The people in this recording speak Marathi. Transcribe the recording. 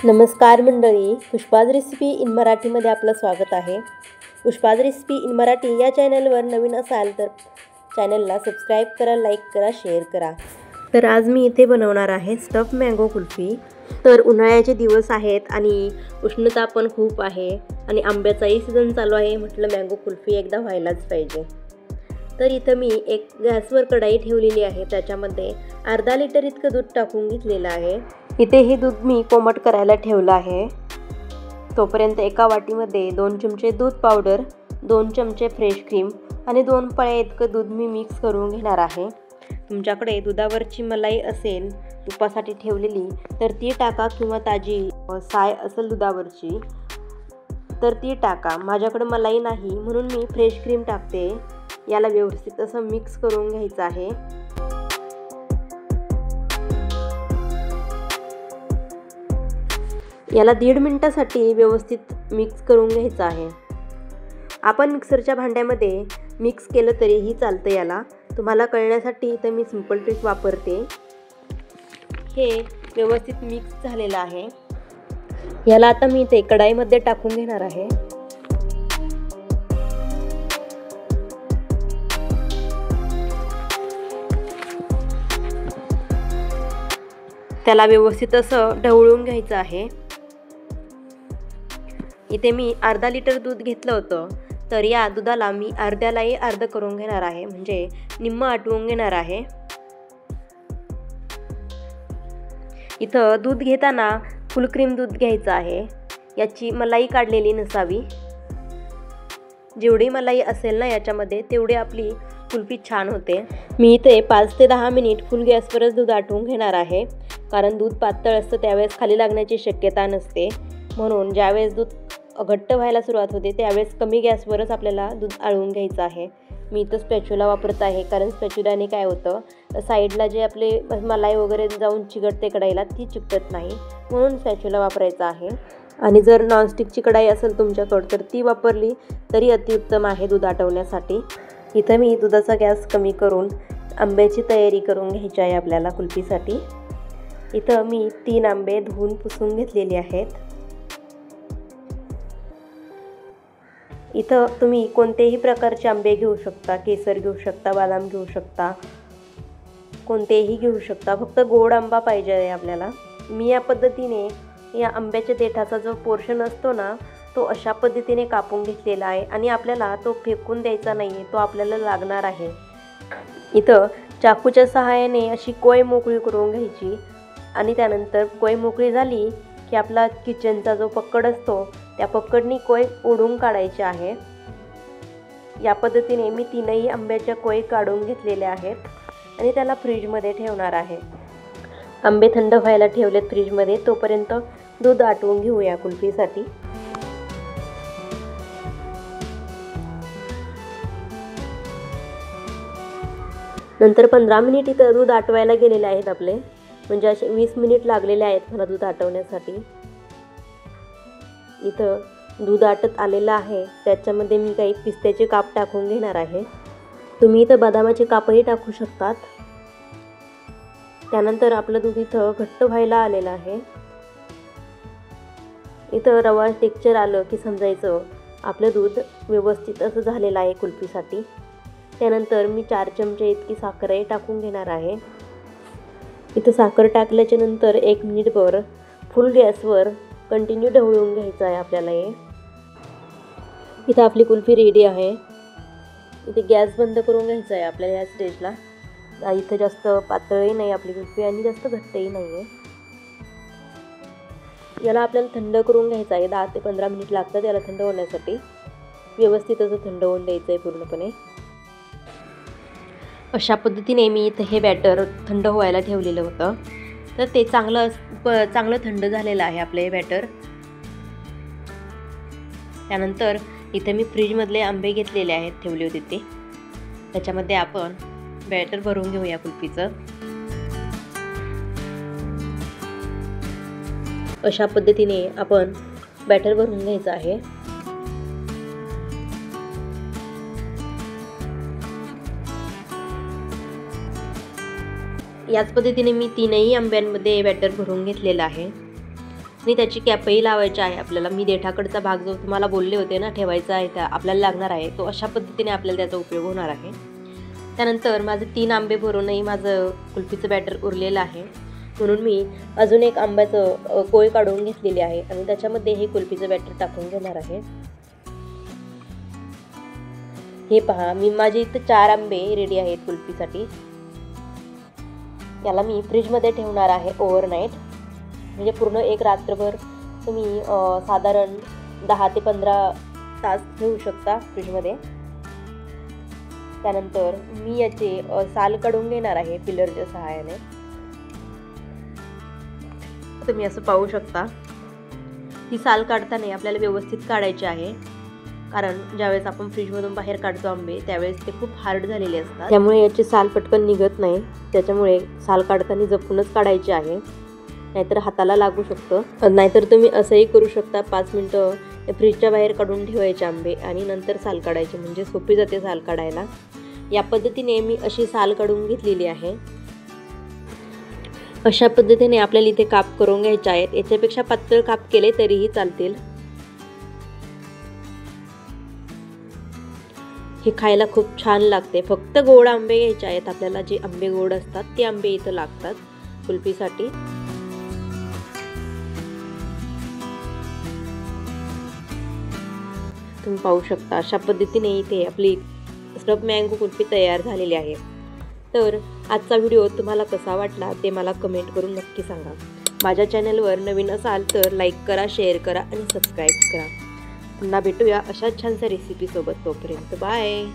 नमस्कार मंडळी, पुष्पाज रेसिपी इन मराठीमध्ये आपलं स्वागत आहे। पुष्पाज रेसिपी इन मराठी या चॅनलवर नवीन असाल तर चॅनलला सबस्क्राईब करा, लाईक करा, शेअर करा। तर आज मी इथे बनवणार आहे स्टफ मँगो कुल्फी। तर उन्हाळ्याचे दिवस आहेत आणि उष्णता पण खूप आहे आणि आंब्याचाही सीझन चालू आहे, म्हटलं मँगो कुल्फी एकदा व्हायलाच पाहिजे। तर इथं मी एक गॅसवर कढाई ठेवलेली आहे, त्याच्यामध्ये अर्धा लिटर इतकं दूध टाकून घेतलेलं आहे। इथे हे दूध मी कोमट करायला ठेवलं आहे। तोपर्यंत एका वाटीमध्ये 2 चमचे दूध पावडर, 2 चमचे फ्रेश क्रीम आणि 2 पळ्या इतकं दूध मी मिक्स करून घेणार आहे। तुमच्याकडे दुधावरची मलाई असेल तुपासाठी ठेवलेली तर ती टाका, किंवा ताजी साय असेल दुधावरची तर ती टाका। माझ्याकडे मलाई नाही म्हणून मी फ्रेश क्रीम टाकते। याला व्यवस्थित असं मिक्स करून घ्यायचं आहे। याला 1.5 मिनिटासाठी व्यवस्थित मिक्स करून घ्यायचं आहे। आपण मिक्सरच्या भांड्यामध्ये मिक्स केलं तरीही चालतं। याला तुम्हाला कळण्यासाठी तर मी सिंपल ट्रिक वापरते। हे व्यवस्थित मिक्स झालेलं आहे। याला आता मी ते कढाईमध्ये टाकून घेणार आहे। त्याला व्यवस्थित असं ढवळून घ्यायचं आहे। इथे मी अर्धा लिटर दूध घेतलं होतं, तर या दुधाला मी अर्ध्यालाही अर्ध करून घेणार आहे, म्हणजे निम्म आटवून घेणार आहे। इथं दूध घेताना फुल क्रीम दूध घ्यायचं आहे। याची मलाई काढलेली नसावी। जेवढी मलाई असेल ना याच्यामध्ये तेवढी आपली कुल्फी छान होते। मी इथे 5 ते 10 मिनिट फुल गॅसवरच दूध आटवून घेणार आहे, कारण दूध पातळ असतं त्यावेळेस खाली लागण्याची शक्यता नसते। म्हणून ज्यावेळेस दूध घट्ट व्हायला सुरुवात होते त्यावेळेस कमी गॅसवरच आपल्याला दूध आळून घ्यायचं आहे। मी इथं स्पॅच्युला वापरत आहे, कारण स्पॅच्युलाने काय होतं साईडला जे आपले मलाई वगैरे जाऊन चिकटते कढाईला ती चिकटत नाही, म्हणून स्पॅच्युला वापरायचा आहे। आणि जर नॉनस्टिकची कढाई असेल तुमच्याकडे तर ती वापरली तरी अतिउत्तम आहे दूध आटवण्यासाठी। इथं मी दुधाचा गॅस कमी करून आंब्याची तयारी करून घ्यायची आहे आपल्याला कुल्फीसाठी। इथं मी 3 आंबे धुवून पुसून घेतलेले आहेत। इथं तुम्ही कोणतेही प्रकारचे आंबे घेऊ शकता, केसर घेऊ शकता, बदाम घेऊ शकता, कोणतेही घेऊ शकता, फक्त गोड आंबा पाहिजे आहे आपल्याला। मी या पद्धतीने या आंब्याच्या देठाचा जो पोर्शन असतो ना तो अशा पद्धतीने कापून घेतलेला आहे आणि आपल्याला तो फेकून द्यायचा नाही आहे, तो आपल्याला लागणार आहे। इथं चाकूच्या सहाय्याने अशी कोय मोकळी करून घ्यायची आणि त्यानंतर कोय मोकळी झाली की आपला किचनचा जो पक्कड असतो त्या पक्कडनी कोय ओढून काढायची आहे। या पद्धतीने मी 3ही आंब्याच्या कोय काढून घेतलेल्या आहेत आणि त्याला फ्रीजमध्ये ठेवणार आहे। आंबे थंड व्हायला ठेवलेत फ्रीजमध्ये, तोपर्यंत दूध आटवून घेऊया कुल्फीसाठी। नंतर 15 मिनिट इथं दूध आटवायला गेलेले आहेत आपले, म्हणजे असे 20 मिनिट लागलेले आहेत मला दूध आटवण्यासाठी। इथं दूध आटत आलेलं आहे, त्याच्यामध्ये मी काही पिस्त्याचे काप टाकून घेणार आहे। तुम्ही इथं बदामाचे कापही टाकू शकतात। त्यानंतर आपलं दूध इथं घट्ट व्हायला आलेलं आहे। इथं रवा टेक्स्चर आलं की समजायचं आपलं दूध व्यवस्थित असं झालेलं आहे कुल्फीसाठी। त्यानंतर मी 4 चमचे इतकी साखरही टाकून घेणार आहे। इथं साखर टाकल्याच्या नंतर 1 मिनिटभर फुल गॅसवर कंटिन्यू ढवळून घ्यायचं आहे आपल्याला हे। इथं आपली कुल्फी रेडी आहे। इथे गॅस बंद करून घ्यायचा आहे आपल्याला या स्टेजला। इथं जास्त पातळही नाही आपली कुल्फी आणि जास्त घट्टही नाही आहे। याला आपल्याला थंड करून घ्यायचं आहे। 10 ते 15 मिनिट लागतात याला थंड होण्यासाठी। व्यवस्थित असं थंड होऊन द्यायचं आहे पूर्णपणे। अशा पद्धतीने मी इथं हे बॅटर थंड व्हायला ठेवलेलं होतं, तर ते चांगलं थंड झालेलं आहे आपलं हे बॅटर। त्यानंतर इथे मी फ्रीजमधले आंबे घेतलेले आहेत, ठेवले होते ते, त्याच्यामध्ये आपण बॅटर भरून घेऊया कुल्फीचं। अशा पद्धतीने आपण बॅटर भरून घ्यायचं आहे। याच पद्धतीने मी 3ही आंब्यांमध्ये बॅटर भरून घेतलेलं आहे। आणि त्याची कॅपही लावायची आहे आपल्याला. मी देठाकडचा भाग जो तुम्हाला बोलले होते ना ठेवायचा आहे त्या आपल्याला लागणार आहे, तो अशा पद्धतीने आपल्याला त्याचा उपयोग होणार आहे. त्यानंतर माझे 3 आंबे भरूनही माझं कुल्फीचं बॅटर उरलेलं आहे, म्हणून मी अजून एक आंब्याचं कोय काढून घेतलेली आहे आणि त्याच्यामध्ये हे कुल्फीचं बॅटर टाकून घेणार आहे. हे पहा, माझे इथं 4 आंबे रेडी आहेत कुल्फीसाठी. याला मी फ्रीजमध्ये ठेवणार आहे ओव्हरनाईट, म्हणजे पूर्ण एक रात्रभर तुम्ही साधारण 10 ते 15 तास ठेवू शकता फ्रीजमध्ये. त्यानंतर मी याचे साल काढून घेणार आहे पिलरच्या सहाय्याने. तुम्ही असं पाहू शकता, ही साल काढताना आपल्याला व्यवस्थित काढायची आहे, कारण ज्यावेळेस आपण फ्रीजमधून बाहेर काढतो आंबे त्यावेळेस ते खूप हार्ड झालेले असतात, त्यामुळे याची साल पटकन निघत नाही. त्याच्यामुळे साल काढताना जपूनच काढायची आहे, नाहीतर हाताला लागू शकतं. नाहीतर तुम्ही असंही करू शकता, 5 मिनटं फ्रीजच्या बाहेर काढून ठेवायचे आंबे आणि नंतर साल काढायचे, म्हणजे सोपी जाते साल काढायला. या पद्धतीने मी अशी साल काढून घेतलेली आहे. अशा पद्धतीने आपल्याला इथे काप करून घ्यायचे आहेत. याच्यापेक्षा पातळ काप केले तरीही चालतील. हे खायला खूप छान लागते. फक्त गोड आंबे घ्यायचे आहेत आपल्याला, जे आंबे गोड असतात ते आंबे इथं लागतात कुल्फीसाठी. तुम्ही पाहू शकता अशा पद्धतीने इथे आपली स्टफ मँगो कुल्फी तयार झालेली आहे. तर आजचा व्हिडिओ तुम्हाला कसा वाटला ते मला कमेंट करून नक्की सांगा. माझ्या चॅनलवर नवीन असाल तर लाईक करा, शेअर करा आणि सबस्क्राईब करा. पुन्हा भेटूया अशा छानशा रेसिपीसोबत. तोपर्यंत बाय.